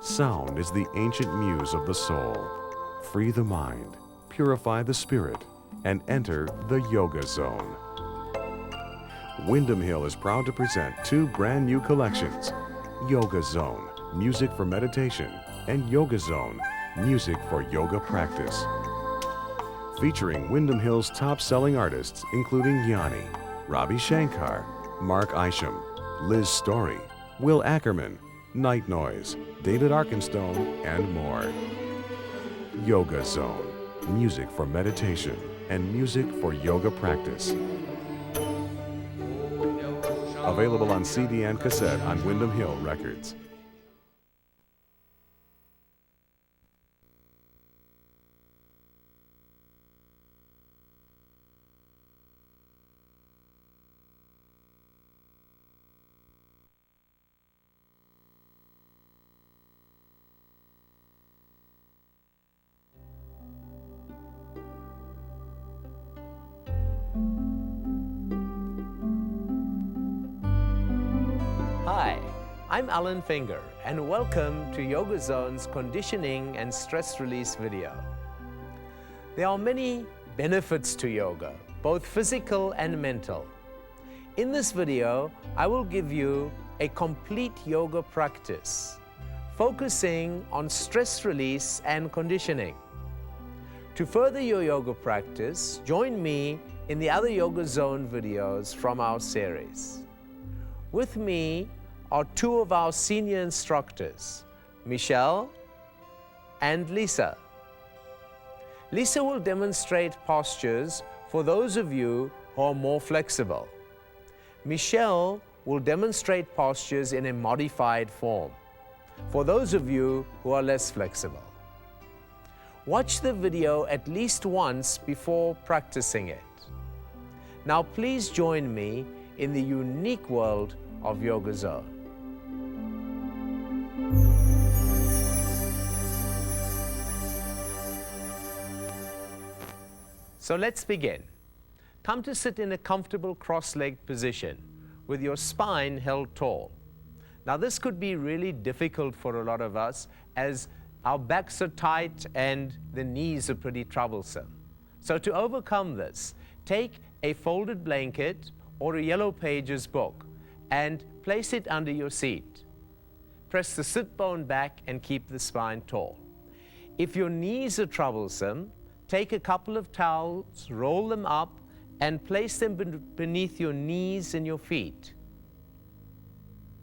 Sound is the ancient muse of the soul. Free the mind, purify the spirit, and enter the Yoga Zone. Windham Hill is proud to present two brand new collections, Yoga Zone, music for meditation, and Yoga Zone, music for yoga practice. Featuring Windham Hill's top-selling artists including Yanni, Ravi Shankar, Mark Isham, Liz Story, Will Ackerman, Night Noise, David Arkenstone, and more. Yoga Zone, music for meditation and music for yoga practice. Available on CD and cassette on Windham Hill Records. Hi, I'm Alan Finger, and welcome to Yoga Zone's conditioning and stress release video. There are many benefits to yoga, both physical and mental. In this video, I will give you a complete yoga practice, focusing on stress release and conditioning. To further your yoga practice, join me in the other Yoga Zone videos from our series. With me are two of our senior instructors, Michelle and Lisa. Lisa will demonstrate postures for those of you who are more flexible. Michelle will demonstrate postures in a modified form for those of you who are less flexible. Watch the video at least once before practicing it. Now please join me in the unique world of Yoga Zone. So let's begin. Come to sit in a comfortable cross-legged position with your spine held tall. Now this could be really difficult for a lot of us as our backs are tight and the knees are pretty troublesome. So to overcome this, take a folded blanket or a Yellow Pages book and place it under your seat. Press the sit bone back and keep the spine tall. If your knees are troublesome, take a couple of towels, roll them up, and place them beneath your knees and your feet.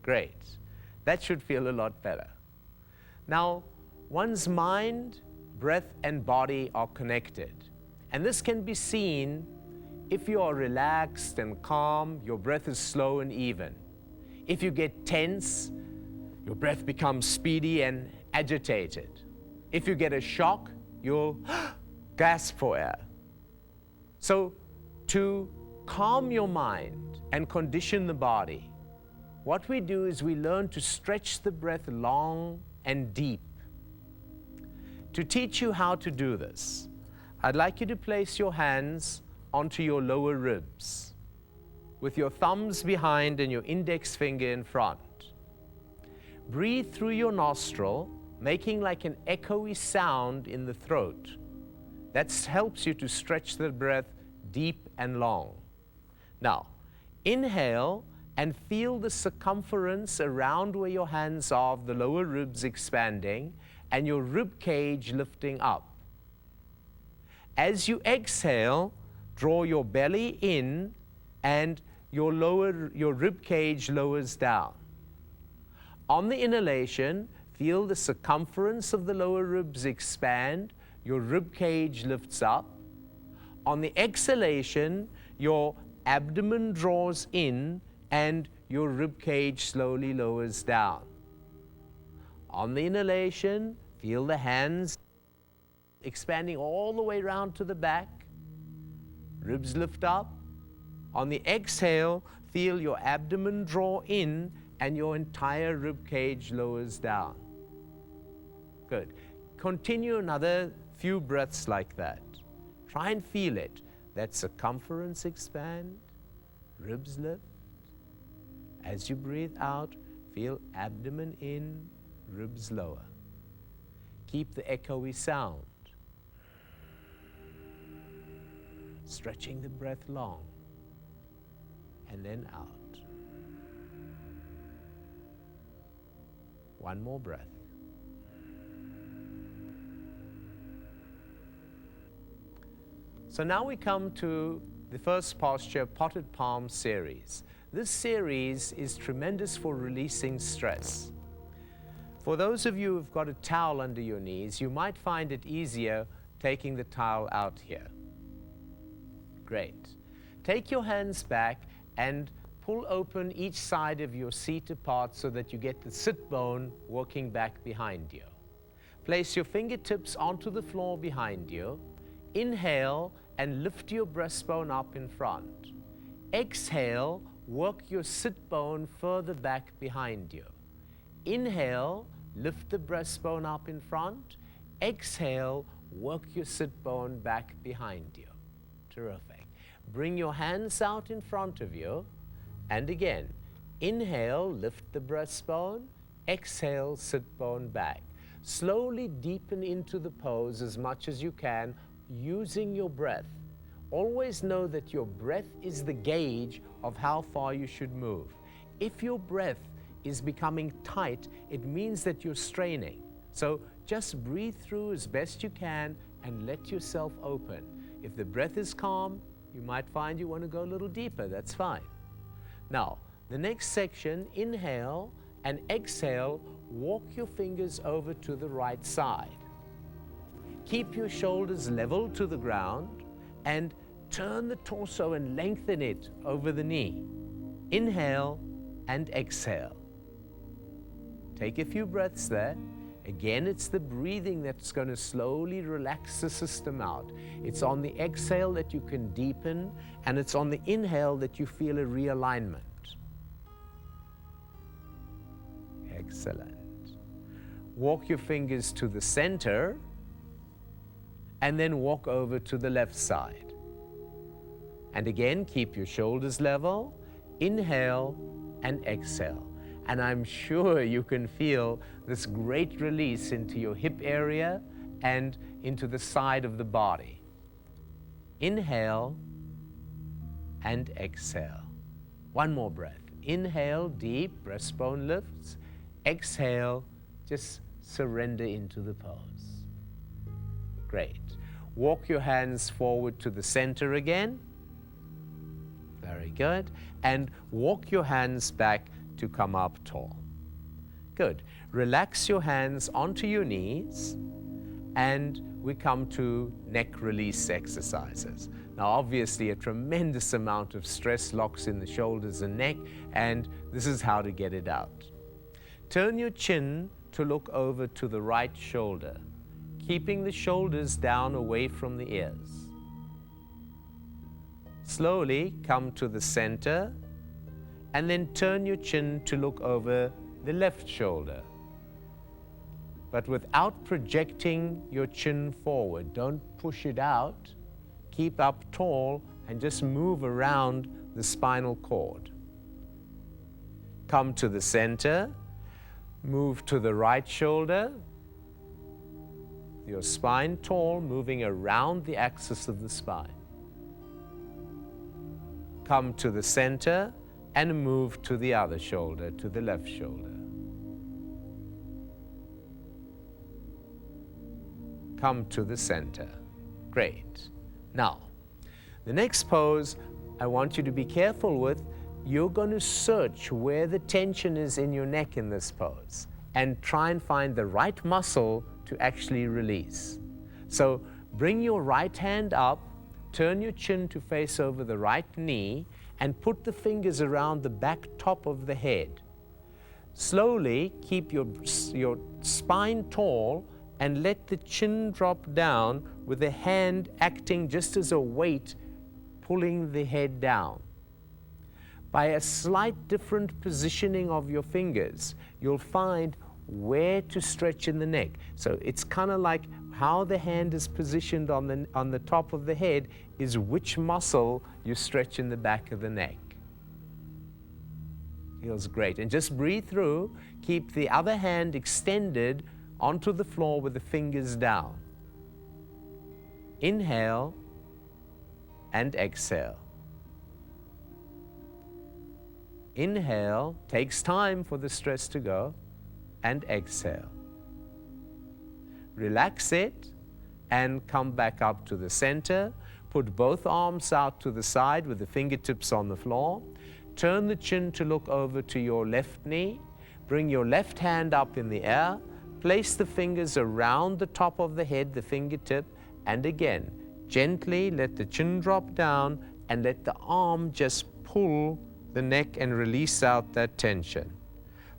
Great. That should feel a lot better. Now, one's mind, breath, and body are connected. And this can be seen if you are relaxed and calm, your breath is slow and even. If you get tense, your breath becomes speedy and agitated. If you get a shock, you'll gasp for air. So, to calm your mind and condition the body, what we do is we learn to stretch the breath long and deep. To teach you how to do this, I'd like you to place your hands onto your lower ribs, with your thumbs behind and your index finger in front. Breathe through your nostril, making like an echoey sound in the throat. That helps you to stretch the breath deep and long. Now, inhale and feel the circumference around where your hands are of the lower ribs expanding and your rib cage lifting up. As you exhale, draw your belly in and your rib cage lowers down. On the inhalation, feel the circumference of the lower ribs expand, your rib cage lifts up. On the exhalation, your abdomen draws in and your rib cage slowly lowers down. On the inhalation, feel the hands expanding all the way around to the back. Ribs lift up. On the exhale, feel your abdomen draw in and your entire rib cage lowers down. Good. Continue another few breaths like that. Try and feel it. That circumference expand, ribs lift. As you breathe out, feel abdomen in, ribs lower. Keep the echoey sound. Stretching the breath long, and then out. One more breath. So now we come to the first posture, Potted Palm series. This series is tremendous for releasing stress. For those of you who've got a towel under your knees, you might find it easier taking the towel out here. Great. Take your hands back and pull open each side of your seat apart so that you get the sit bone working back behind you. Place your fingertips onto the floor behind you. Inhale and lift your breastbone up in front. Exhale, work your sit bone further back behind you. Inhale, lift the breastbone up in front. Exhale, work your sit bone back behind you. Terrific. Bring your hands out in front of you. And again, inhale, lift the breastbone. Exhale, sit bone back. Slowly deepen into the pose as much as you can using your breath. Always know that your breath is the gauge of how far you should move. If your breath is becoming tight, it means that you're straining. So just breathe through as best you can and let yourself open. If the breath is calm, you might find you want to go a little deeper. That's fine. Now, the next section, inhale and exhale, walk your fingers over to the right side. Keep your shoulders level to the ground and turn the torso and lengthen it over the knee. Inhale and exhale. Take a few breaths there. Again, it's the breathing that's going to slowly relax the system out. It's on the exhale that you can deepen, and it's on the inhale that you feel a realignment. Excellent. Walk your fingers to the center, and then walk over to the left side. And again, keep your shoulders level. Inhale and exhale. And I'm sure you can feel this great release into your hip area and into the side of the body. Inhale and exhale. One more breath. Inhale deep, breastbone lifts. Exhale, just surrender into the pose. Great. Walk your hands forward to the center again. Very good. And walk your hands back to come up tall. Good. Relax your hands onto your knees, and we come to neck release exercises. Now, obviously, a tremendous amount of stress locks in the shoulders and neck, and this is how to get it out. Turn your chin to look over to the right shoulder, keeping the shoulders down away from the ears. Slowly come to the center, and then turn your chin to look over the left shoulder. But without projecting your chin forward. Don't push it out. Keep up tall and just move around the spinal cord. Come to the center, move to the right shoulder, your spine tall, moving around the axis of the spine. Come to the center, and move to the other shoulder, to the left shoulder. Come to the center. Great. Now, the next pose I want you to be careful with. You're going to search where the tension is in your neck in this pose and try and find the right muscle to actually release. So bring your right hand up, turn your chin to face over the right knee, and put the fingers around the back top of the head. Slowly keep your spine tall and let the chin drop down with the hand acting just as a weight pulling the head down. By a slight different positioning of your fingers, you'll find where to stretch in the neck. So it's kind of like how the hand is positioned on the top of the head is which muscle you stretch in the back of the neck. Feels great. And just breathe through. Keep the other hand extended onto the floor with the fingers down. Inhale and exhale. Inhale, takes time for the stress to go, and exhale. Relax it and come back up to the center. Put both arms out to the side with the fingertips on the floor. Turn the chin to look over to your left knee. Bring your left hand up in the air. Place the fingers around the top of the head, the fingertip, and again, gently let the chin drop down and let the arm just pull the neck and release out that tension.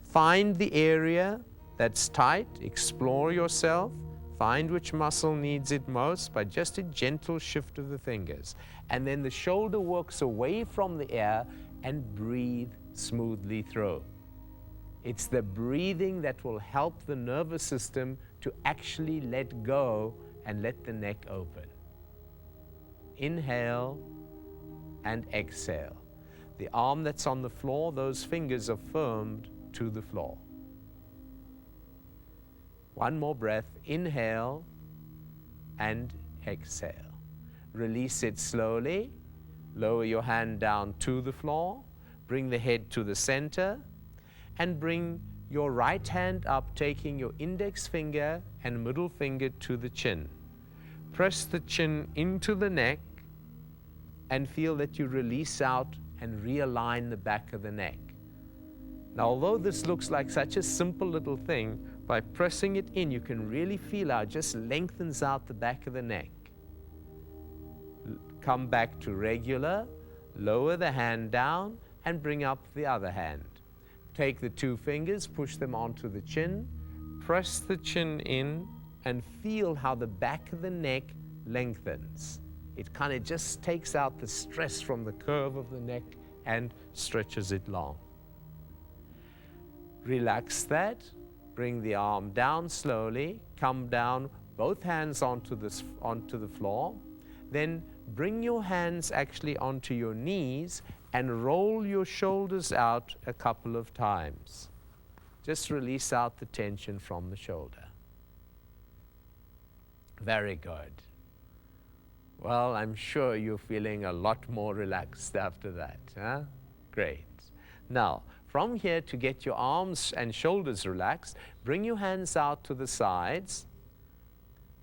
Find the area that's tight, explore yourself, find which muscle needs it most by just a gentle shift of the fingers. And then the shoulder works away from the air and breathe smoothly through. It's the breathing that will help the nervous system to actually let go and let the neck open. Inhale and exhale. The arm that's on the floor, those fingers are firmed to the floor. One more breath. Inhale and exhale. Release it slowly. Lower your hand down to the floor. Bring the head to the center. And bring your right hand up, taking your index finger and middle finger to the chin. Press the chin into the neck and feel that you release out and realign the back of the neck. Now, although this looks like such a simple little thing, by pressing it in, you can really feel how it just lengthens out the back of the neck. Come back to regular, lower the hand down, and bring up the other hand. Take the two fingers, push them onto the chin, press the chin in, and feel how the back of the neck lengthens. It kind of just takes out the stress from the curve of the neck and stretches it long. Relax that. Bring the arm down slowly. Come down, both hands onto the floor. Then bring your hands actually onto your knees and roll your shoulders out a couple of times. Just release out the tension from the shoulder. Very good. Well, I'm sure you're feeling a lot more relaxed after that. Huh? Great. Now, from here, to get your arms and shoulders relaxed, bring your hands out to the sides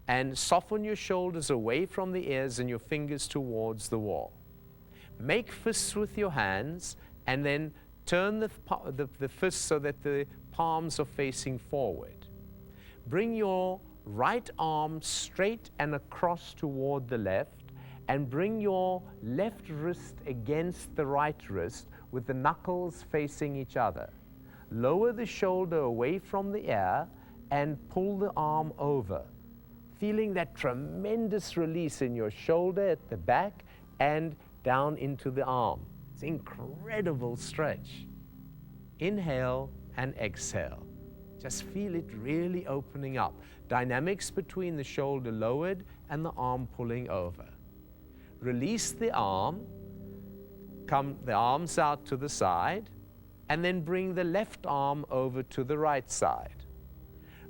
and soften your shoulders away from the ears and your fingers towards the wall. Make fists with your hands and then turn the fists so that the palms are facing forward. Bring your right arm straight and across toward the left, and bring your left wrist against the right wrist with the knuckles facing each other. Lower the shoulder away from the air and pull the arm over, feeling that tremendous release in your shoulder at the back and down into the arm. It's incredible stretch. Inhale and exhale. Just feel it really opening up. Dynamics between the shoulder lowered and the arm pulling over. Release the arm, come the arms out to the side, and then bring the left arm over to the right side.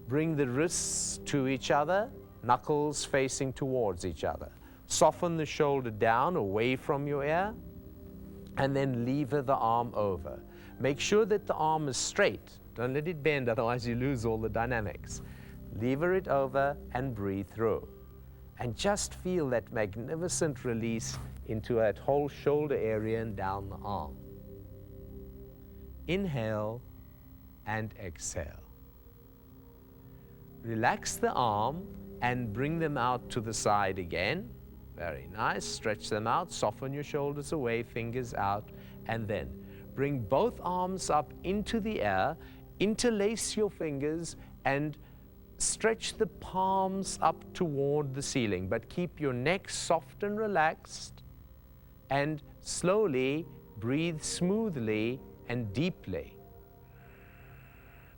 Bring the wrists to each other, knuckles facing towards each other. Soften the shoulder down away from your ear, and then lever the arm over. Make sure that the arm is straight. Don't let it bend, otherwise you lose all the dynamics. Lever it over and breathe through. And just feel that magnificent release into that whole shoulder area and down the arm. Inhale and exhale. Relax the arm and bring them out to the side again. Very nice. Stretch them out. Soften your shoulders away, fingers out, and then bring both arms up into the air. Interlace your fingers and stretch the palms up toward the ceiling, but keep your neck soft and relaxed, and slowly breathe smoothly and deeply,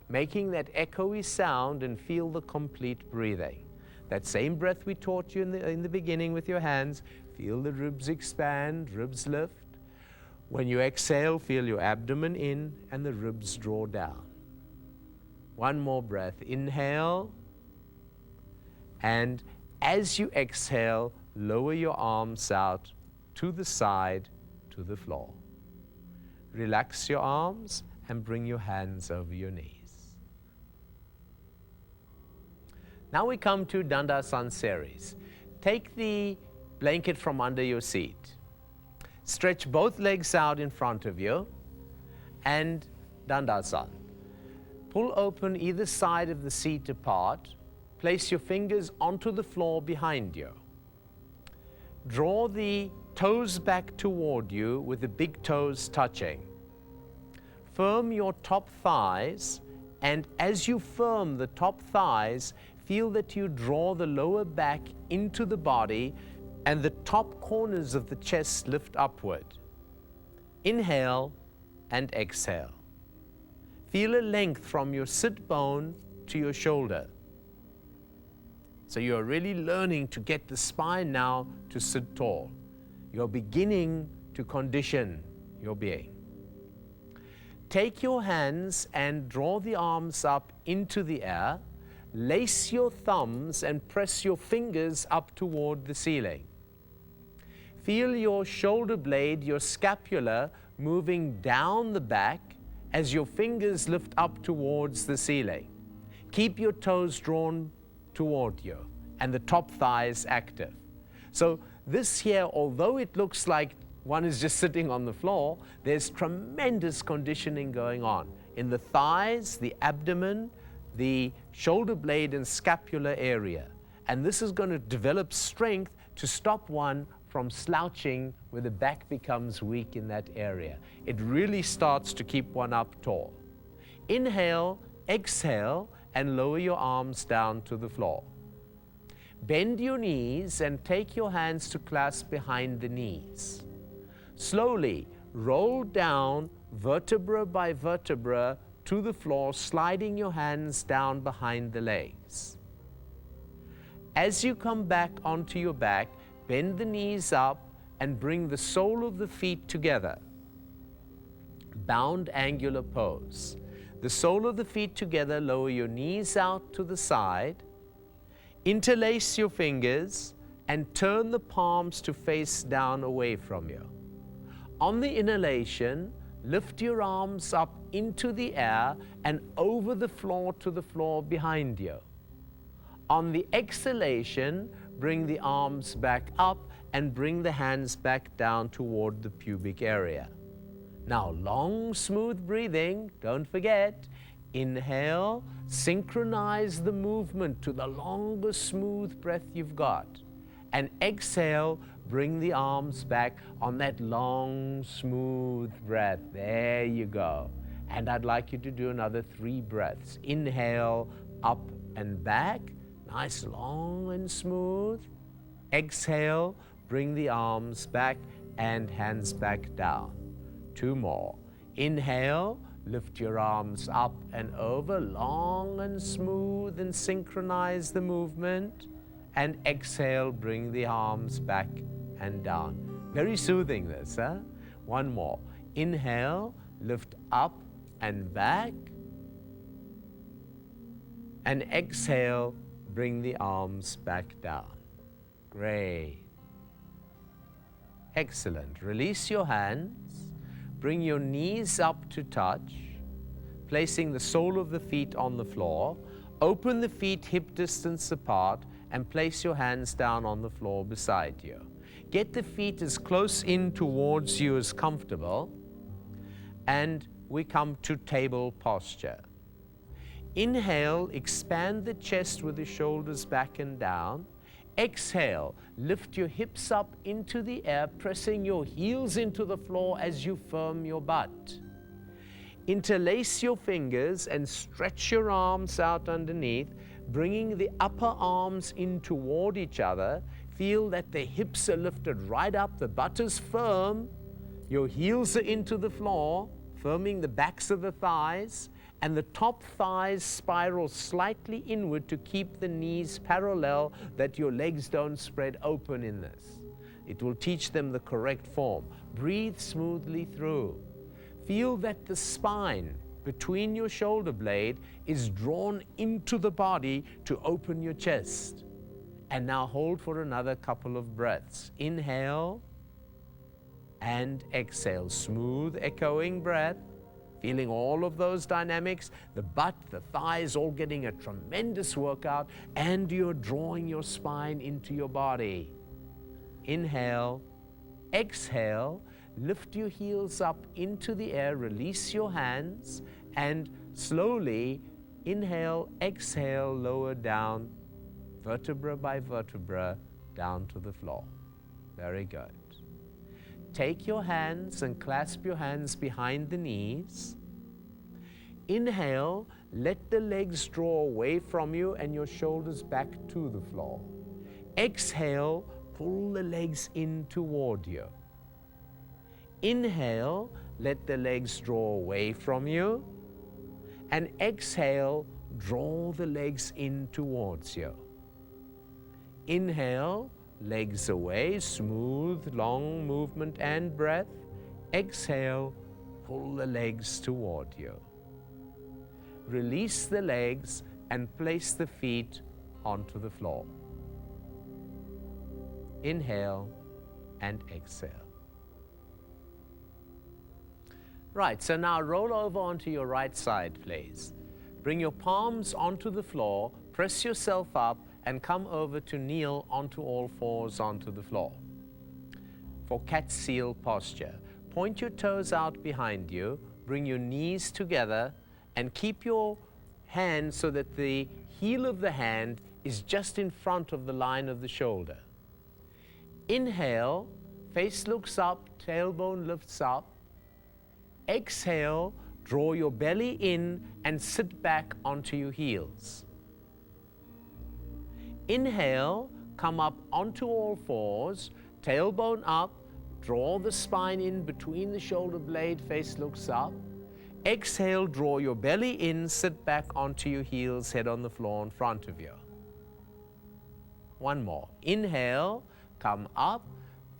making that echoey sound and feel the complete breathing. That same breath we taught you in the beginning with your hands. Feel the ribs expand, ribs lift. When you exhale, feel your abdomen in and the ribs draw down. One more breath. Inhale. And as you exhale, lower your arms out to the side, to the floor. Relax your arms and bring your hands over your knees. Now we come to Dandasana series. Take the blanket from under your seat. Stretch both legs out in front of you and Dandasana. Pull open either side of the seat apart. Place your fingers onto the floor behind you. Draw the toes back toward you with the big toes touching. Firm your top thighs, and as you firm the top thighs, feel that you draw the lower back into the body and the top corners of the chest lift upward. Inhale and exhale. Feel a length from your sit bone to your shoulder. So you're really learning to get the spine now to sit tall. You're beginning to condition your being. Take your hands and draw the arms up into the air. Lace your thumbs and press your fingers up toward the ceiling. Feel your shoulder blade, your scapula, moving down the back as your fingers lift up towards the ceiling. Keep your toes drawn toward you and the top thighs active. So this here, although it looks like one is just sitting on the floor, there's tremendous conditioning going on in the thighs, the abdomen, the shoulder blade and scapular area. And this is going to develop strength to stop one from slouching where the back becomes weak in that area. It really starts to keep one up tall. Inhale, exhale, and lower your arms down to the floor. Bend your knees and take your hands to clasp behind the knees. Slowly roll down vertebra by vertebra to the floor, sliding your hands down behind the legs. As you come back onto your back, bend the knees up and bring the sole of the feet together. Bound angular pose. The sole of the feet together, lower your knees out to the side. Interlace your fingers and turn the palms to face down away from you. On the inhalation, lift your arms up into the air and over the floor to the floor behind you. On the exhalation, bring the arms back up and bring the hands back down toward the pubic area. Now, long, smooth breathing, don't forget. Inhale, synchronize the movement to the longest smooth breath you've got. And exhale, bring the arms back on that long, smooth breath. There you go. And I'd like you to do another 3 breaths. Inhale, up and back. Nice, long and smooth. Exhale, bring the arms back and hands back down. 2 more. Inhale, lift your arms up and over, long and smooth, and synchronize the movement. And exhale, bring the arms back and down. Very soothing this, huh? 1 more. Inhale, lift up and back. And exhale, bring the arms back down. Great. Excellent. Release your hands. Bring your knees up to touch, placing the sole of the feet on the floor. Open the feet hip distance apart and place your hands down on the floor beside you. Get the feet as close in towards you as comfortable, and we come to table posture. Inhale, expand the chest with the shoulders back and down. Exhale, lift your hips up into the air, pressing your heels into the floor as you firm your butt. Interlace your fingers and stretch your arms out underneath, bringing the upper arms in toward each other. Feel that the hips are lifted right up, the butt is firm, your heels are into the floor, firming the backs of the thighs, and the top thighs spiral slightly inward to keep the knees parallel, that your legs don't spread open in this. It will teach them the correct form. Breathe smoothly through. Feel that the spine between your shoulder blade is drawn into the body to open your chest. And now hold for another couple of breaths. Inhale and exhale. Smooth, echoing breath. Feeling all of those dynamics, the butt, the thighs, all getting a tremendous workout, and you're drawing your spine into your body. Inhale, exhale, lift your heels up into the air, release your hands, and slowly inhale, exhale, lower down, vertebra by vertebra, down to the floor. Very good. Take your hands and clasp your hands behind the knees. Inhale, let the legs draw away from you and your shoulders back to the floor. Exhale, pull the legs in toward you. Inhale, let the legs draw away from you. And exhale, draw the legs in towards you. Inhale, legs away, smooth, long movement and breath. Exhale, pull the legs toward you. Release the legs and place the feet onto the floor. Inhale and exhale. Right, so now roll over onto your right side, please. Bring your palms onto the floor, press yourself up, and come over to kneel onto all fours onto the floor. For cat seal posture, point your toes out behind you, bring your knees together, and keep your hand so that the heel of the hand is just in front of the line of the shoulder. Inhale, face looks up, tailbone lifts up. Exhale, draw your belly in and sit back onto your heels. Inhale, come up onto all fours, tailbone up, draw the spine in between the shoulder blade, face looks up. Exhale, draw your belly in, sit back onto your heels, head on the floor in front of you. One more. Inhale, come up,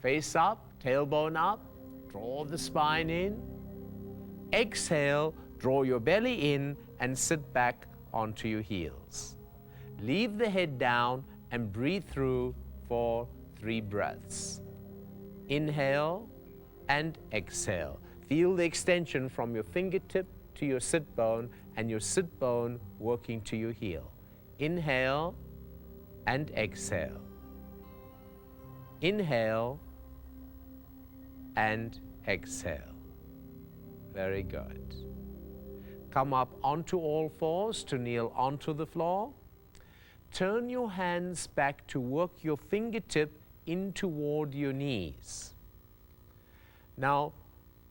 face up, tailbone up, draw the spine in. Exhale, draw your belly in and sit back onto your heels. Leave the head down and breathe through for 3 breaths. Inhale and exhale. Feel the extension from your fingertip to your sit bone and your sit bone working to your heel. Inhale and exhale. Inhale and exhale. Very good. Come up onto all fours to kneel onto the floor. Turn your hands back to work your fingertip in toward your knees. Now,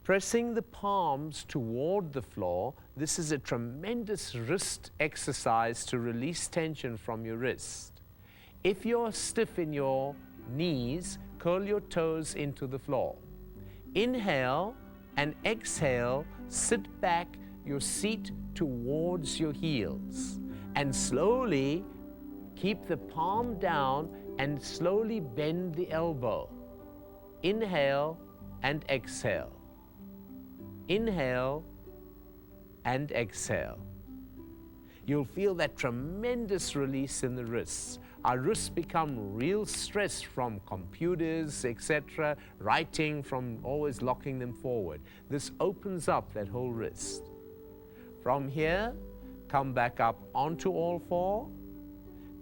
pressing the palms toward the floor, this is a tremendous wrist exercise to release tension from your wrist. If you're stiff in your knees, curl your toes into the floor. Inhale and exhale, sit back your seat towards your heels. And slowly keep the palm down and slowly bend the elbow. Inhale and exhale. Inhale and exhale. You'll feel that tremendous release in the wrists. Our wrists become real stressed from computers, etc., writing, from always locking them forward. This opens up that whole wrist. From here, come back up onto all four.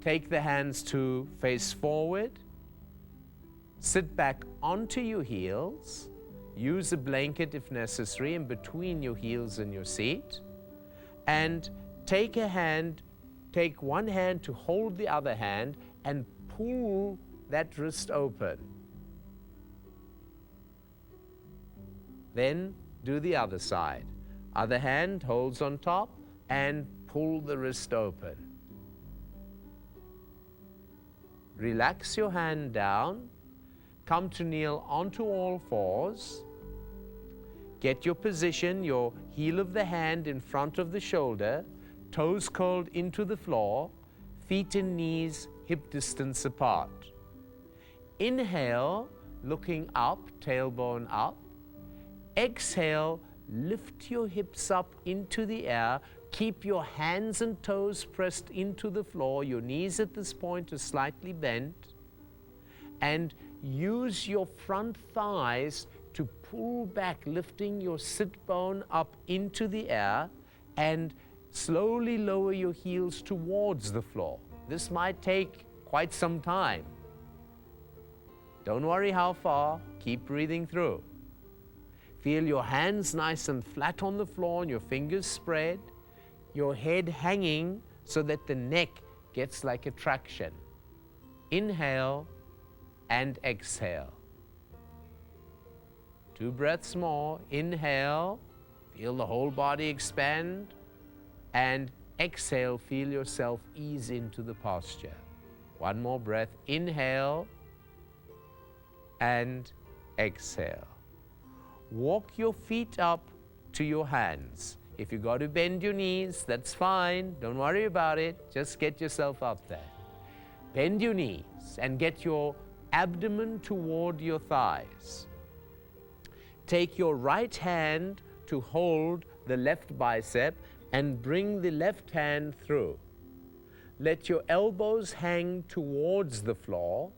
Take the hands to face forward. Sit back onto your heels. Use a blanket if necessary in between your heels and your seat. And take one hand to hold the other hand and pull that wrist open. Then do the other side. Other hand holds on top and pull the wrist open. Relax your hand down. Come to kneel onto all fours. Get your position, your heel of the hand in front of the shoulder, toes curled into the floor, feet and knees hip distance apart. Inhale, looking up, tailbone up. Exhale, lift your hips up into the air. Keep your hands and toes pressed into the floor. Your knees at this point are slightly bent. And use your front thighs to pull back, lifting your sit bone up into the air, and slowly lower your heels towards the floor. This might take quite some time. Don't worry how far, keep breathing through. Feel your hands nice and flat on the floor and your fingers spread, your head hanging so that the neck gets like a traction. Inhale and exhale. 2 breaths more. Inhale, feel the whole body expand, and exhale, feel yourself ease into the posture. 1 more breath. Inhale and exhale. Walk your feet up to your hands. If you got to bend your knees, that's fine. Don't worry about it. Just get yourself up there. Bend your knees and get your abdomen toward your thighs. Take your right hand to hold the left bicep and bring the left hand through. Let your elbows hang towards the floor,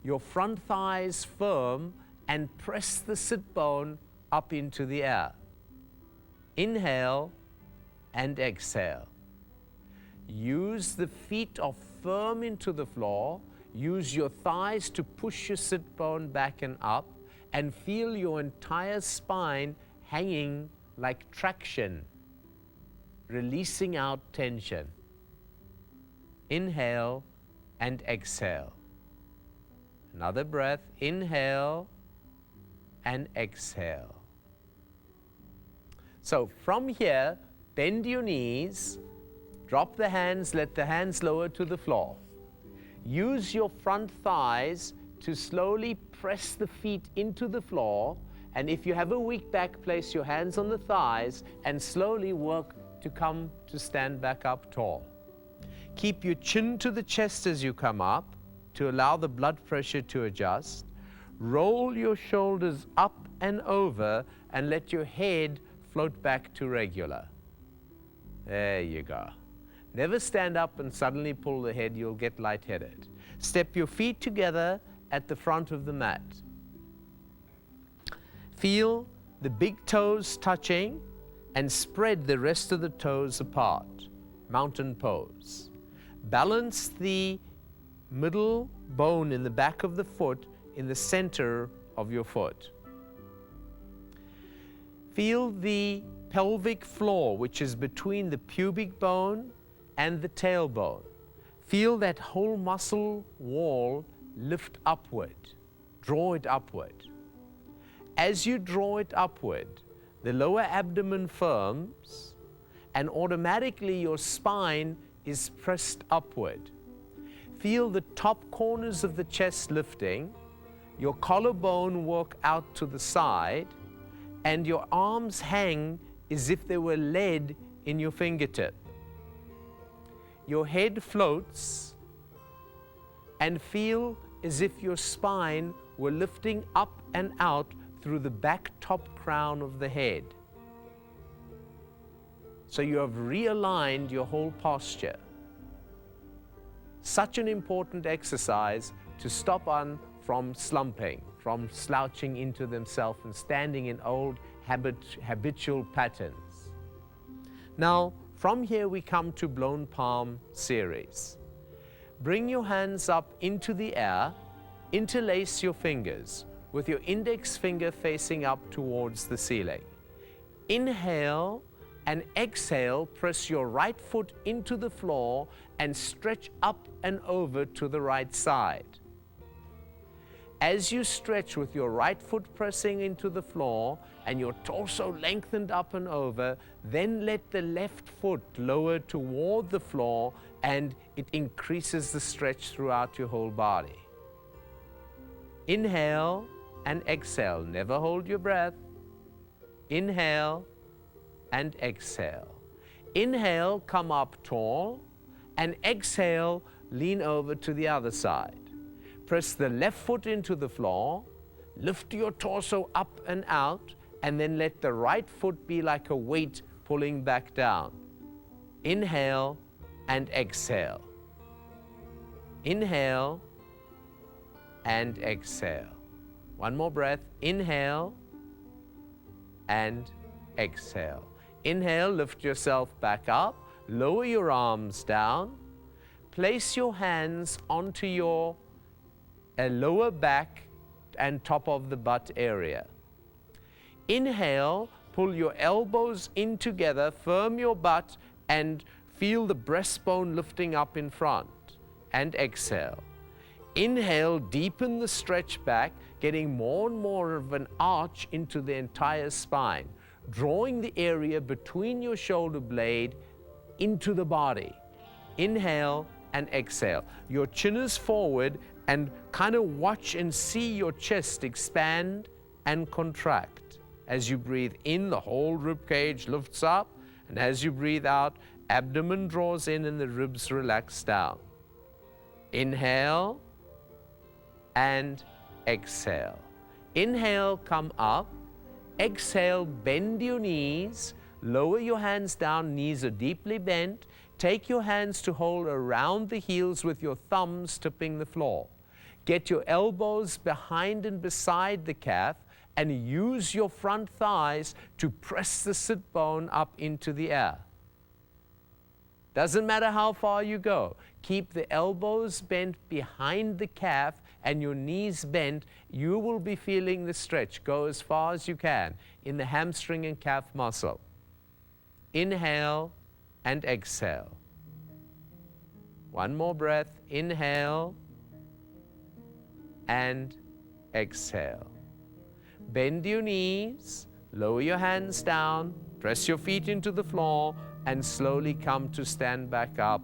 your front thighs firm, and press the sit bone up into the air. Inhale and exhale. Use the feet are firm into the floor. Use your thighs to push your sit bone back and up, and feel your entire spine hanging like traction, releasing out tension. Inhale and exhale. Another breath. Inhale and exhale. So from here, bend your knees, drop the hands, let the hands lower to the floor. Use your front thighs to slowly press the feet into the floor, and if you have a weak back, place your hands on the thighs and slowly work to come to stand back up tall. Keep your chin to the chest as you come up to allow the blood pressure to adjust. Roll your shoulders up and over and let your head float back to regular. There you go. Never stand up and suddenly pull the head, you'll get lightheaded. Step your feet together at the front of the mat. Feel the big toes touching and spread the rest of the toes apart. Mountain pose. Balance the middle bone in the back of the foot in the center of your foot. Feel the pelvic floor, which is between the pubic bone and the tailbone. Feel that whole muscle wall lift upward. Draw it upward. As you draw it upward, the lower abdomen firms and automatically your spine is pressed upward. Feel the top corners of the chest lifting, your collarbone work out to the side, and your arms hang as if they were lead in your fingertip. Your head floats and feel as if your spine were lifting up and out through the back top crown of the head. So you have realigned your whole posture. Such an important exercise to stop on from slumping, from slouching into themselves and standing in old habitual patterns. Now, from here we come to blown palm series. Bring your hands up into the air, interlace your fingers with your index finger facing up towards the ceiling. Inhale and exhale, press your right foot into the floor and stretch up and over to the right side. As you stretch with your right foot pressing into the floor and your torso lengthened up and over, then let the left foot lower toward the floor and it increases the stretch throughout your whole body. Inhale and exhale. Never hold your breath. Inhale and exhale. Inhale, come up tall, and exhale, lean over to the other side. Press the left foot into the floor, Lift your torso up and out, and then let the right foot be like a weight pulling back down. Inhale and exhale. Inhale and exhale. One more breath. Inhale and exhale. Inhale, lift yourself back up. Lower your arms down. Place your hands onto your lower back and top of the butt area. Inhale, pull your elbows in together, firm your butt, and feel the breastbone lifting up in front. And exhale. Inhale, deepen the stretch back, getting more and more of an arch into the entire spine, drawing the area between your shoulder blade into the body. Inhale and exhale. Your chin is forward, and kind of watch and see your chest expand and contract. As you breathe in, the whole rib cage lifts up, and as you breathe out, abdomen draws in and the ribs relax down. Inhale and exhale. Inhale, come up. Exhale, bend your knees. Lower your hands down, knees are deeply bent. Take your hands to hold around the heels with your thumbs tipping the floor. Get your elbows behind and beside the calf, and use your front thighs to press the sit bone up into the air. Doesn't matter how far you go. Keep the elbows bent behind the calf and your knees bent. You will be feeling the stretch. Go as far as you can in the hamstring and calf muscle. Inhale and exhale. One more breath. Inhale and exhale. Bend your knees, lower your hands down, press your feet into the floor, and slowly come to stand back up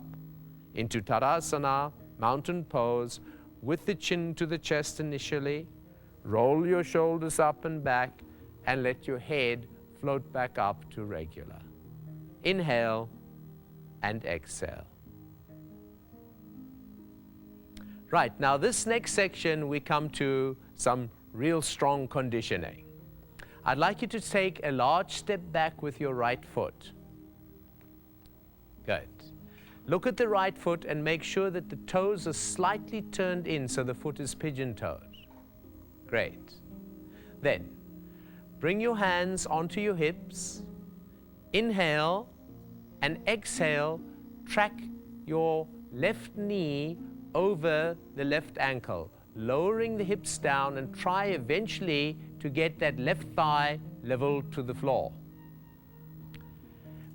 into Tadasana, mountain pose, with the chin to the chest initially. Roll your shoulders up and back, and let your head float back up to regular. Inhale and exhale. Right, now this next section we come to some real strong conditioning. I'd like you to take a large step back with your right foot. Good. Look at the right foot and make sure that the toes are slightly turned in so the foot is pigeon-toed. Great. Then, bring your hands onto your hips. Inhale and exhale. Track your left knee over the left ankle, lowering the hips down, and try eventually to get that left thigh level to the floor.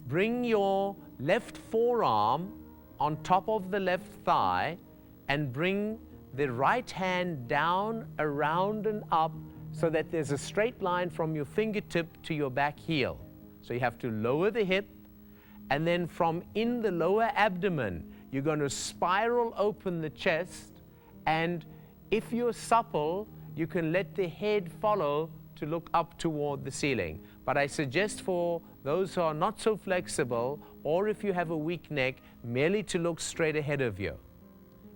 Bring your left forearm on top of the left thigh and bring the right hand down, around and up so that there's a straight line from your fingertip to your back heel. So you have to lower the hip, and then from in the lower abdomen, you're going to spiral open the chest, and if you're supple, you can let the head follow to look up toward the ceiling. But I suggest for those who are not so flexible, or if you have a weak neck, merely to look straight ahead of you.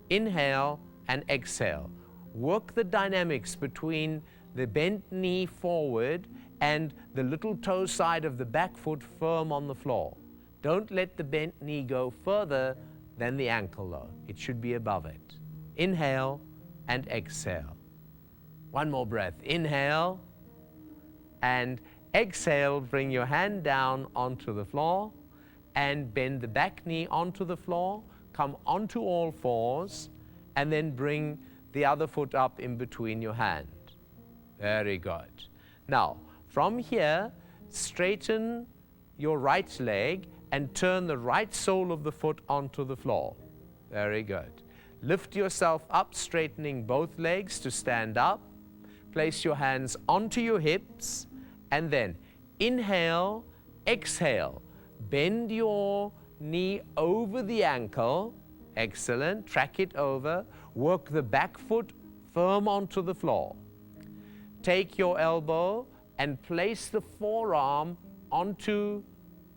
Inhale and exhale. Work the dynamics between the bent knee forward and the little toe side of the back foot firm on the floor. Don't let the bent knee go further than the ankle though. It should be above it. Inhale and exhale. One more breath. Inhale and exhale. Bring your hand down onto the floor and bend the back knee onto the floor. Come onto all fours and then bring the other foot up in between your hand. Very good. Now, from here, straighten your right leg and turn the right sole of the foot onto the floor. Very good. Lift yourself up, straightening both legs to stand up. Place your hands onto your hips, and then inhale, exhale. Bend your knee over the ankle. Excellent. Track it over. Work the back foot firm onto the floor. Take your elbow and place the forearm onto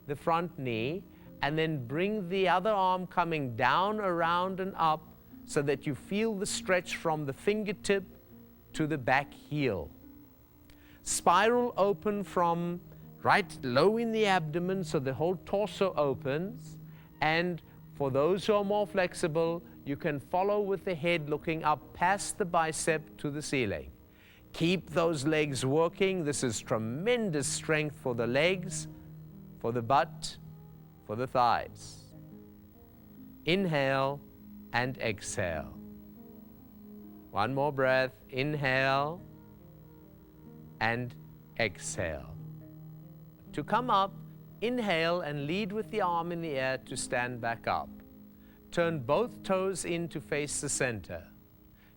the front knee, and then bring the other arm coming down, around and up so that you feel the stretch from the fingertip to the back heel. Spiral open from right low in the abdomen so the whole torso opens. And for those who are more flexible, you can follow with the head looking up past the bicep to the ceiling. Keep those legs working. This is tremendous strength for the legs, for the butt, for the thighs. Inhale and exhale. One more breath. Inhale and exhale. To come up, inhale and lead with the arm in the air to stand back up. Turn both toes in to face the center.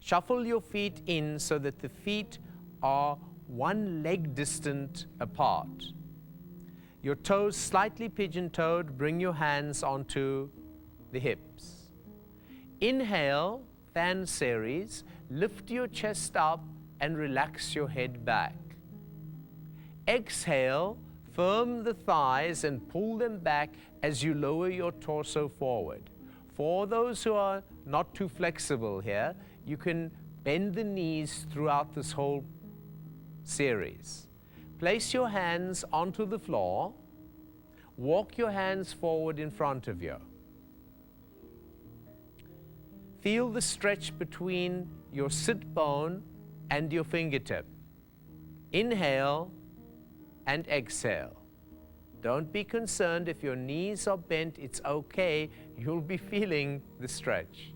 Shuffle your feet in so that the feet are one leg distant apart. Your toes slightly pigeon-toed, bring your hands onto the hips. Inhale, fan series, lift your chest up and relax your head back. Exhale, firm the thighs and pull them back as you lower your torso forward. For those who are not too flexible here, you can bend the knees throughout this whole series. Place your hands onto the floor. Walk your hands forward in front of you. Feel the stretch between your sit bone and your fingertip. Inhale and exhale. Don't be concerned if your knees are bent, it's okay. You'll be feeling the stretch.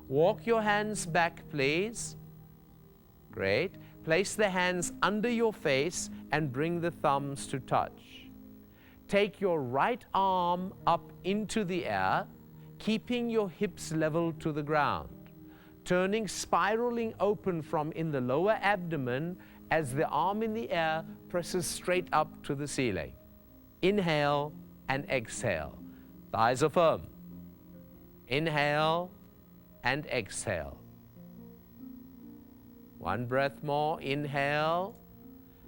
Walk your hands back, please. Great. Place the hands under your face and bring the thumbs to touch. Take your right arm up into the air, keeping your hips level to the ground. Turning, spiraling open from in the lower abdomen as the arm in the air presses straight up to the ceiling. Inhale and exhale. Thighs are firm. Inhale and exhale. One breath more. Inhale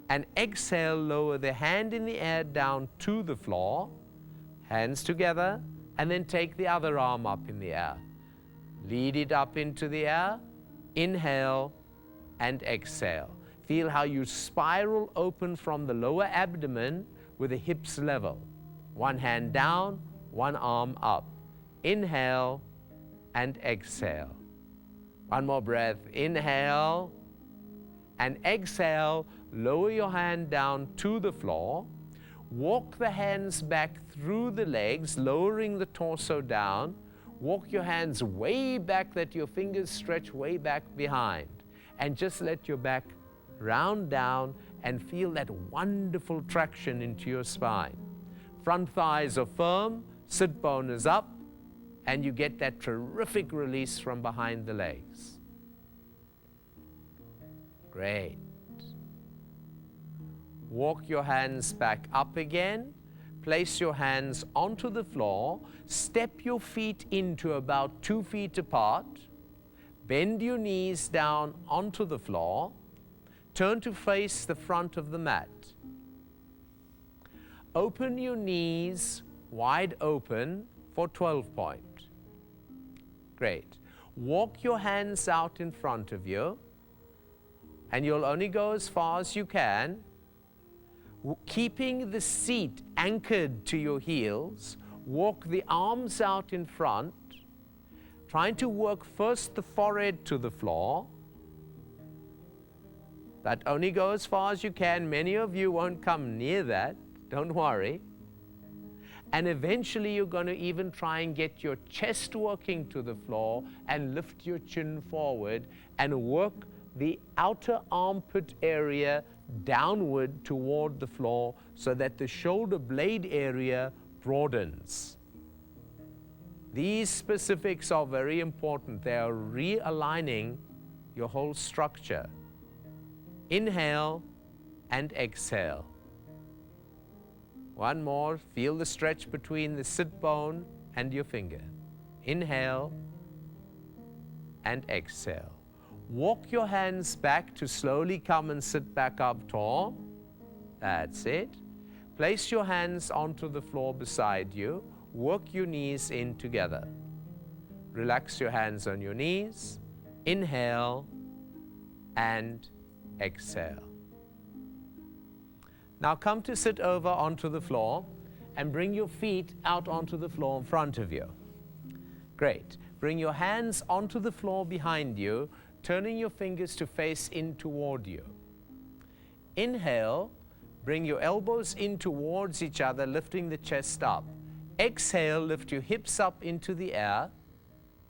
and exhale. Lower the hand in the air down to the floor. Hands together, and then take the other arm up in the air. Lead it up into the air. Inhale and exhale. Feel how you spiral open from the lower abdomen with the hips level. One hand down, one arm up. Inhale and exhale. One more breath. Inhale and exhale. Lower your hand down to the floor. Walk the hands back through the legs, lowering the torso down. Walk your hands way back that your fingers stretch way back behind. And just let your back round down and feel that wonderful traction into your spine. Front thighs are firm, sit bone is up, and you get that terrific release from behind the legs. Great. Walk your hands back up again. Place your hands onto the floor. Step your feet into about 2 feet apart. Bend your knees down onto the floor. Turn to face the front of the mat. Open your knees wide open for 12 point. Great. Walk your hands out in front of you, and you'll only go as far as you can. Keeping the seat anchored to your heels, walk the arms out in front, trying to work first the forehead to the floor. That only go as far as you can. Many of you won't come near that, don't worry. And eventually you're going to even try and get your chest working to the floor and lift your chin forward and work the outer armpit area downward toward the floor so that the shoulder blade area broadens. These specifics are very important. They are realigning your whole structure. Inhale and exhale. One more. Feel the stretch between the sit bone and your finger. Inhale and exhale. Walk your hands back to slowly come and sit back up tall. That's it. Place your hands onto the floor beside you. Work your knees in together. Relax your hands on your knees. Inhale and exhale. Now come to sit over onto the floor and bring your feet out onto the floor in front of you. Great. Bring your hands onto the floor behind you, turning your fingers to face in toward you. Inhale, bring your elbows in towards each other, lifting the chest up. Exhale, lift your hips up into the air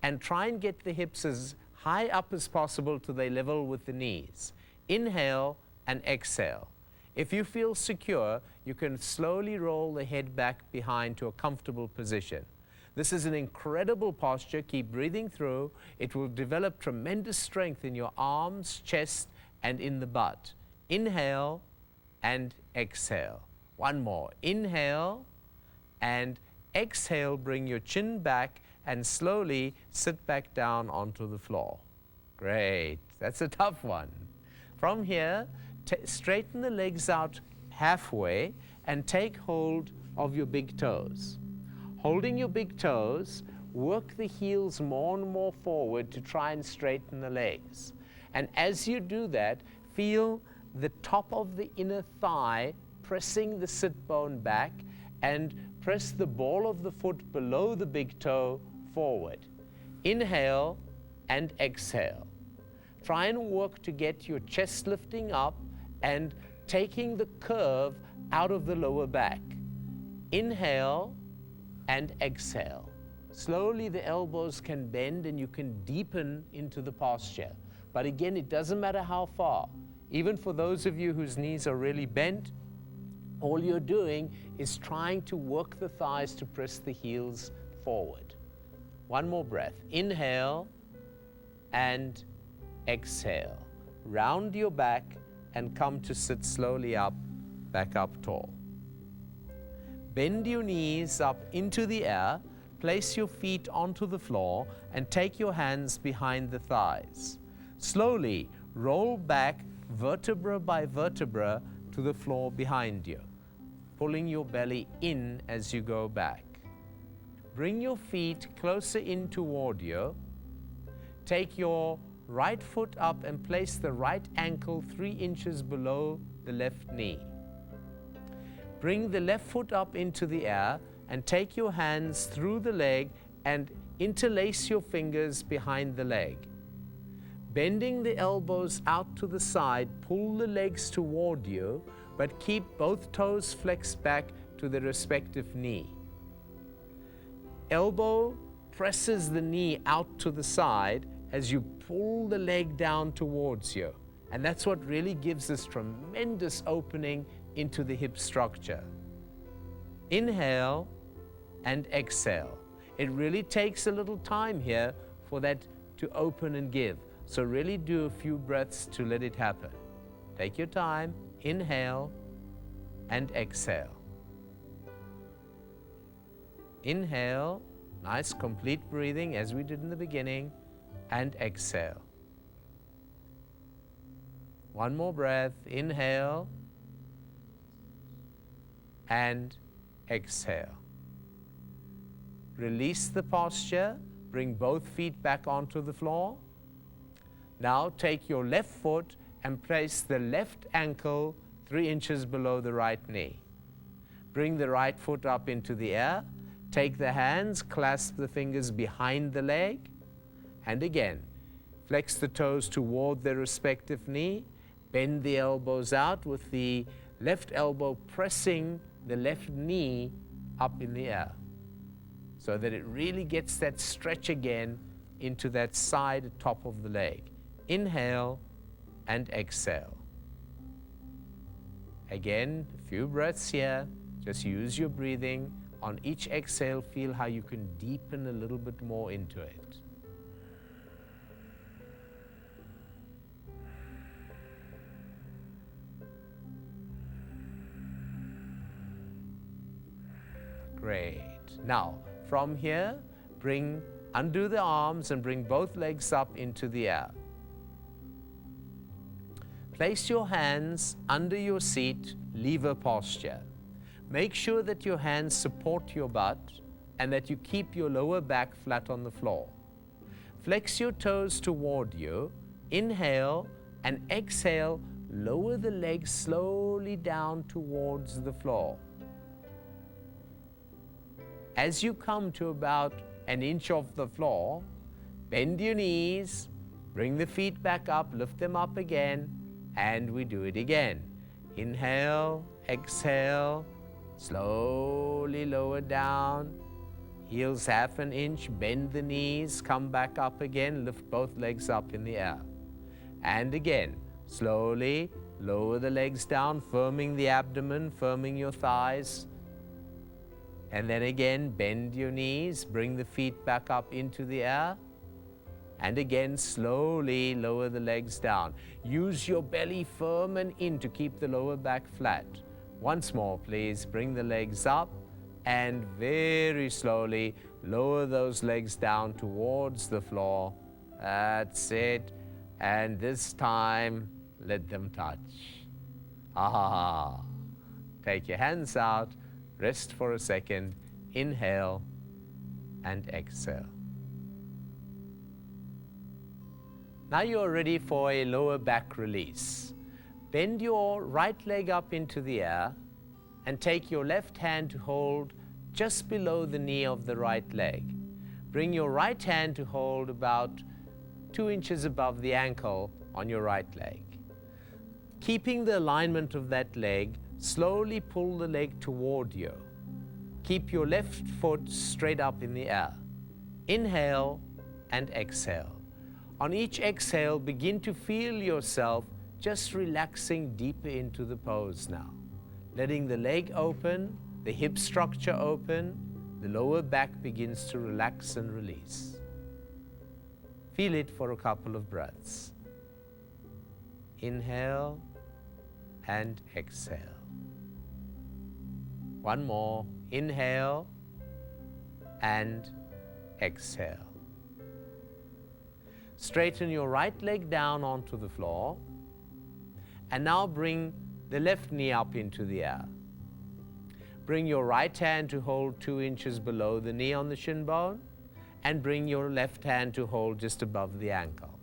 and try and get the hips as high up as possible to their level with the knees. Inhale and exhale. If you feel secure, you can slowly roll the head back behind to a comfortable position. This is an incredible posture. Keep breathing through. It will develop tremendous strength in your arms, chest, and in the butt. Inhale and exhale. One more. Inhale and exhale. Bring your chin back and slowly sit back down onto the floor. Great. That's a tough one. From here, straighten the legs out halfway and take hold of your big toes. Holding your big toes, work the heels more and more forward to try and straighten the legs. And as you do that, feel the top of the inner thigh pressing the sit bone back and press the ball of the foot below the big toe forward. Inhale and exhale. Try and work to get your chest lifting up and taking the curve out of the lower back. Inhale and exhale. Slowly the elbows can bend and you can deepen into the posture. But again, it doesn't matter how far. Even for those of you whose knees are really bent, all you're doing is trying to work the thighs to press the heels forward. One more breath. Inhale and exhale. Round your back and come to sit slowly up, back up tall. Bend your knees up into the air, place your feet onto the floor, and take your hands behind the thighs. Slowly roll back vertebra by vertebra to the floor behind you, pulling your belly in as you go back. Bring your feet closer in toward you. Take your right foot up and place the right ankle 3 inches below the left knee. Bring the left foot up into the air and take your hands through the leg and interlace your fingers behind the leg. Bending the elbows out to the side, pull the legs toward you, but keep both toes flexed back to the respective knee. Elbow presses the knee out to the side as you pull the leg down towards you. And that's what really gives this tremendous opening into the hip structure. Inhale and exhale. It really takes a little time here for that to open and give. So really do a few breaths to let it happen. Take your time. Inhale and exhale. Inhale, nice complete breathing as we did in the beginning, and exhale. One more breath. Inhale and exhale. Release the posture. Bring both feet back onto the floor. Now take your left foot and place the left ankle 3 inches below the right knee. Bring the right foot up into the air. Take the hands, clasp the fingers behind the leg, and again, flex the toes toward their respective knee. Bend the elbows out with the left elbow pressing the left knee up in the air so that it really gets that stretch again into that side top of the leg. Inhale and exhale. Again, a few breaths here. Just use your breathing. On each exhale, feel how you can deepen a little bit more into it. Great. Now, from here, undo the arms and bring both legs up into the air. Place your hands under your seat, lever posture. Make sure that your hands support your butt and that you keep your lower back flat on the floor. Flex your toes toward you. Inhale and exhale, lower the legs slowly down towards the floor. As you come to about an inch off the floor, bend your knees, bring the feet back up, lift them up again, and we do it again. Inhale, exhale, slowly lower down, heels half an inch, bend the knees, come back up again, lift both legs up in the air. And again, slowly lower the legs down, firming the abdomen, firming your thighs. And then again, bend your knees, bring the feet back up into the air. And again, slowly lower the legs down. Use your belly firm and in to keep the lower back flat. Once more, please, bring the legs up and very slowly lower those legs down towards the floor. That's it. And this time, let them touch. Ah. Take your hands out, rest for a second, inhale and exhale. Now you're ready for a lower back release. Bend your right leg up into the air and take your left hand to hold just below the knee of the right leg. Bring your right hand to hold about 2 inches above the ankle on your right leg. Keeping the alignment of that leg, slowly pull the leg toward you. Keep your left foot straight up in the air. Inhale and exhale. On each exhale, begin to feel yourself just relaxing deeper into the pose now. Letting the leg open, the hip structure open, the lower back begins to relax and release. Feel it for a couple of breaths. Inhale and exhale. One more. Inhale and exhale. Straighten your right leg down onto the floor. And now bring the left knee up into the air. Bring your right hand to hold 2 inches below the knee on the shin bone. And bring your left hand to hold just above the ankle.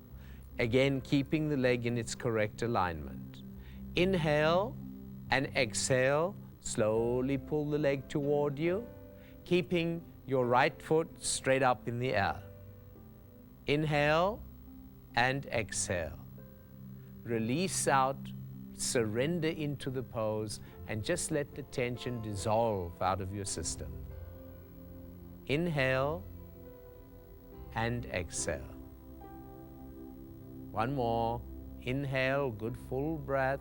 Again, keeping the leg in its correct alignment. Inhale and exhale. Slowly pull the leg toward you, keeping your right foot straight up in the air. Inhale and exhale. Release out, surrender into the pose, and just let the tension dissolve out of your system. Inhale and exhale. One more. Inhale, good full breath,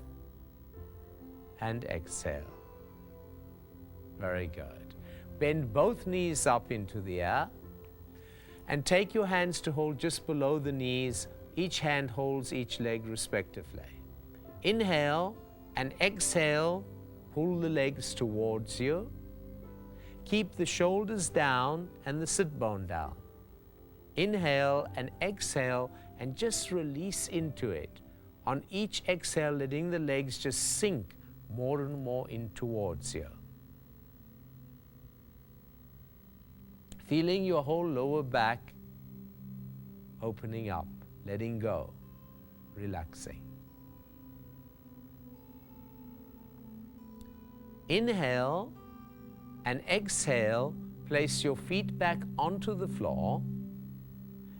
and exhale. Very good. Bend both knees up into the air and take your hands to hold just below the knees. Each hand holds each leg respectively. Inhale and exhale, pull the legs towards you. Keep the shoulders down and the sit bone down. Inhale and exhale and just release into it. On each exhale, letting the legs just sink more and more in towards you. Feeling your whole lower back opening up, letting go, relaxing. Inhale and exhale, place your feet back onto the floor,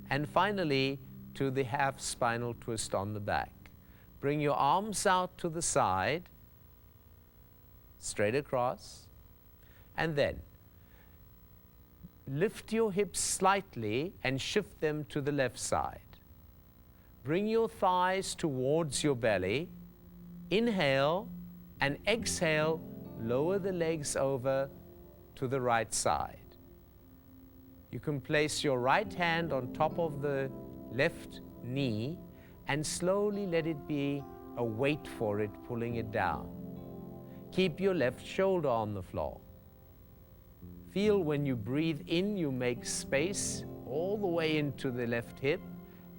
and finally to the half spinal twist on the back. Bring your arms out to the side, straight across, and then lift your hips slightly and shift them to the left side. Bring your thighs towards your belly. Inhale and exhale, lower the legs over to the right side. You can place your right hand on top of the left knee and slowly let it be a weight for it, pulling it down. Keep your left shoulder on the floor. Feel when you breathe in, you make space all the way into the left hip.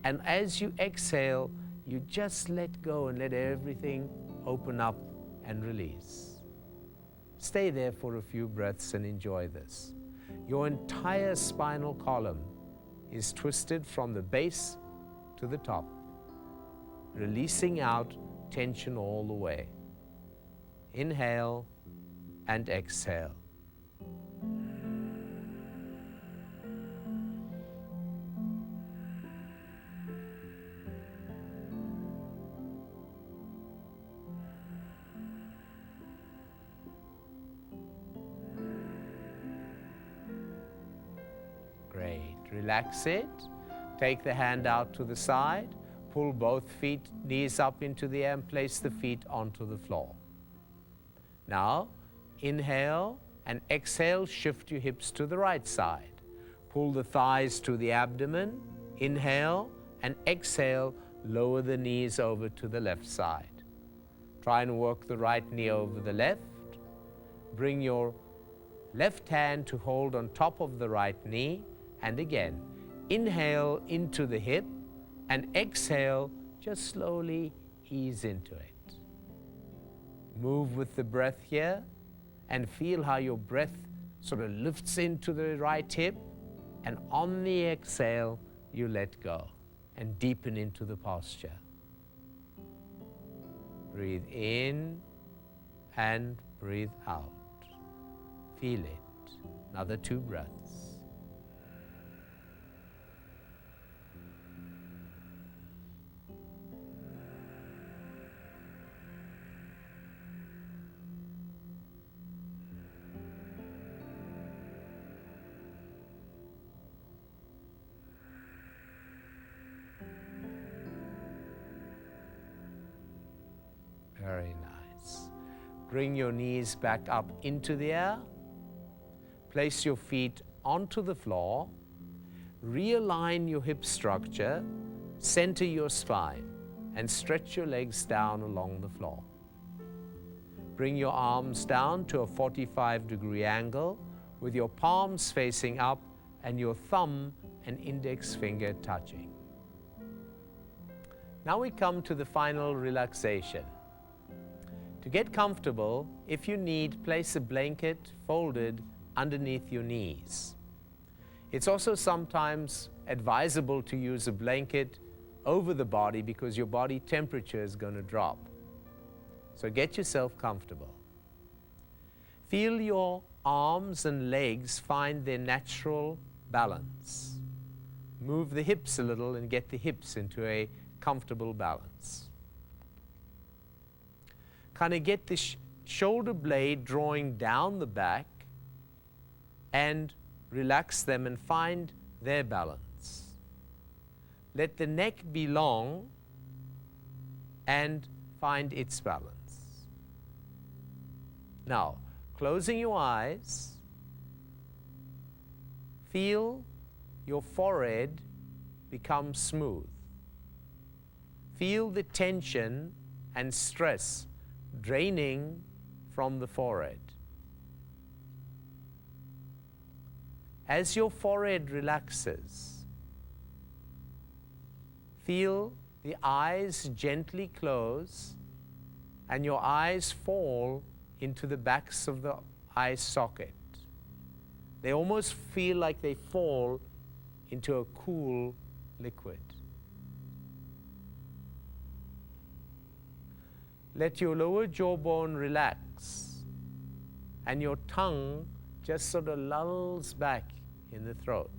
And as you exhale, you just let go and let everything open up and release. Stay there for a few breaths and enjoy this. Your entire spinal column is twisted from the base to the top, releasing out tension all the way. Inhale and exhale. Great. Relax it. Take the hand out to the side. Pull both knees up into the air and place the feet onto the floor. Now, inhale and exhale, shift your hips to the right side. Pull the thighs to the abdomen. Inhale and exhale, lower the knees over to the left side. Try and work the right knee over the left. Bring your left hand to hold on top of the right knee. And again, inhale into the hip and exhale, just slowly ease into it. Move with the breath here and feel how your breath sort of lifts into the right hip, and on the exhale, you let go and deepen into the posture. Breathe in and breathe out. Feel it. Another 2 breaths. Very nice. Bring your knees back up into the air. Place your feet onto the floor. Realign your hip structure. Center your spine and stretch your legs down along the floor. Bring your arms down to a 45-degree angle with your palms facing up and your thumb and index finger touching. Now we come to the final relaxation. To get comfortable, if you need, place a blanket folded underneath your knees. It's also sometimes advisable to use a blanket over the body because your body temperature is going to drop. So get yourself comfortable. Feel your arms and legs find their natural balance. Move the hips a little and get the hips into a comfortable balance. Kind of get the shoulder blade drawing down the back and relax them and find their balance. Let the neck be long and find its balance. Now, closing your eyes, feel your forehead become smooth. Feel the tension and stress draining from the forehead. As your forehead relaxes, feel the eyes gently close and your eyes fall into the backs of the eye socket. They almost feel like they fall into a cool liquid. Let your lower jawbone relax and your tongue just sort of lulls back in the throat.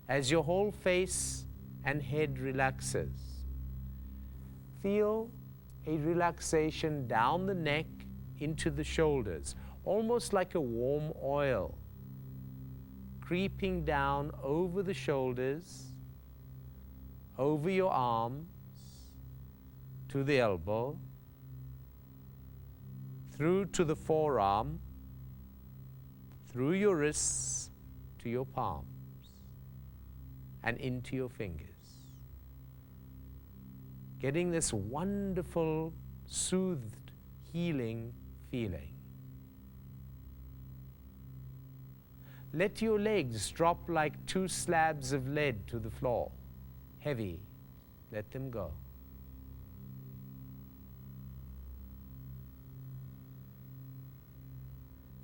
As your whole face and head relaxes, feel a relaxation down the neck into the shoulders, almost like a warm oil creeping down over the shoulders, over your arms, to the elbow, through to the forearm, through your wrists to your palms, and into your fingers. Getting this wonderful, soothed, healing feeling. Let your legs drop like 2 slabs of lead to the floor. Heavy. Let them go.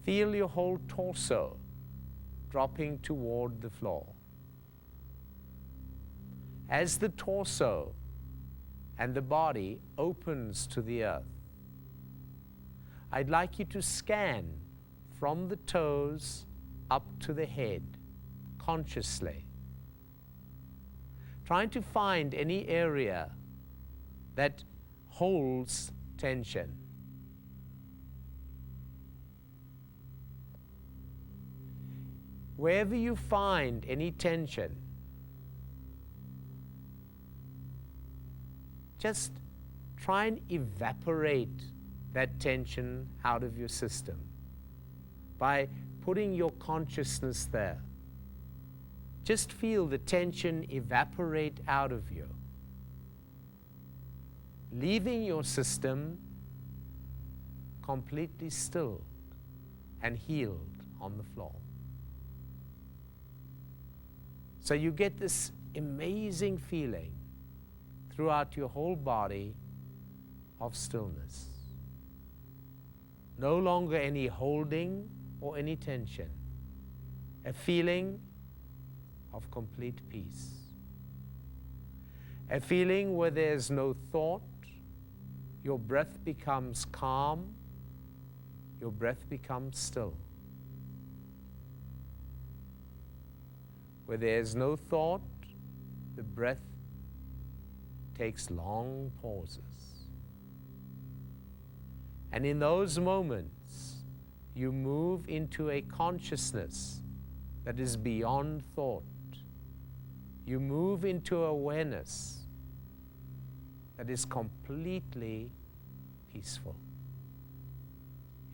Feel your whole torso dropping toward the floor. as the torso and the body opens to the earth, I'd like you to scan from the toes up to the head consciously, trying to find any area that holds tension. Wherever you find any tension, just try and evaporate that tension out of your system by putting your consciousness there. Just feel the tension evaporate out of you, leaving your system completely stilled and healed on the floor. So you get this amazing feeling throughout your whole body of stillness. No longer any holding or any tension. A feeling of complete peace. A feeling where there's no thought, your breath becomes calm, your breath becomes still. Where there's no thought, the breath takes long pauses. And in those moments, you move into a consciousness that is beyond thought. You move into awareness that is completely peaceful.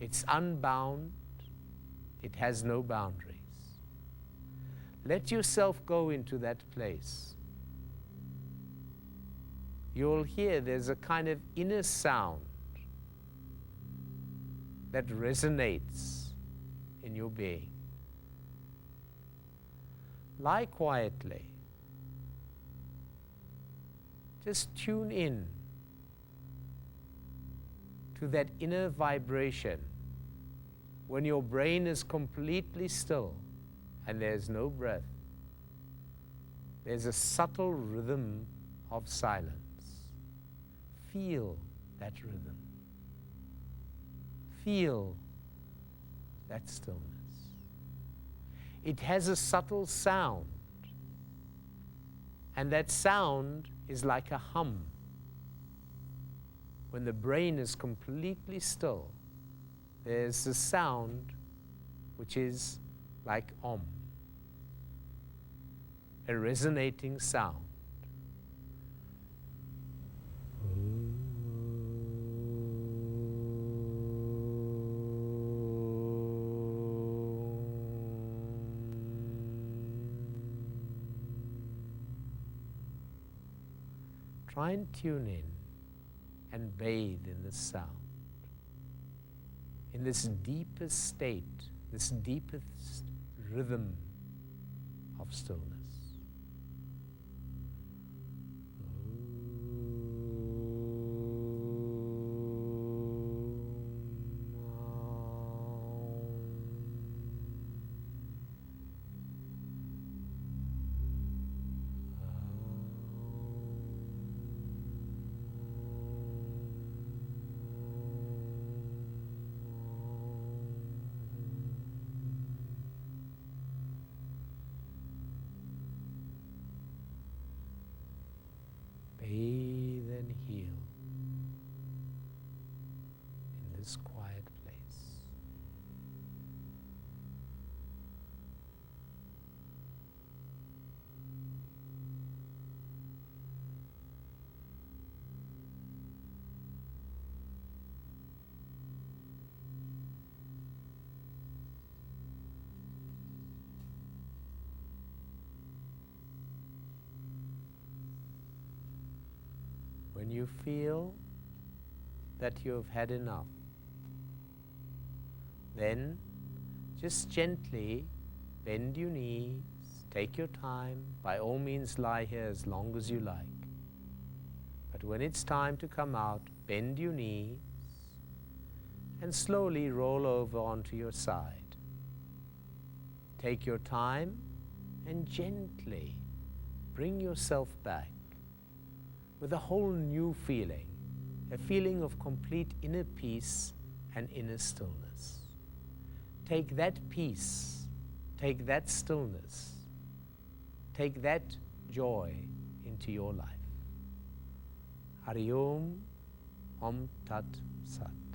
It's unbound. It has no boundaries. Let yourself go into that place. You'll hear there's a kind of inner sound that resonates in your being. Lie quietly. Just tune in to that inner vibration when your brain is completely still and there's no breath. There's a subtle rhythm of silence. Feel that rhythm. Feel that stillness. It has a subtle sound, and that sound is like a hum. When the brain is completely still, there's a sound which is like Om, a resonating sound. Try and tune in and bathe in this sound, in this deepest state, this deepest rhythm of stillness. Bathe and heal in this quiet place. When you feel that you have had enough, then just gently bend your knees, take your time, by all means lie here as long as you like. But when it's time to come out, bend your knees and slowly roll over onto your side. Take your time and gently bring yourself back with a whole new feeling, a feeling of complete inner peace and inner stillness. Take that peace, take that stillness, take that joy into your life. Hari Om, Om Tat Sat.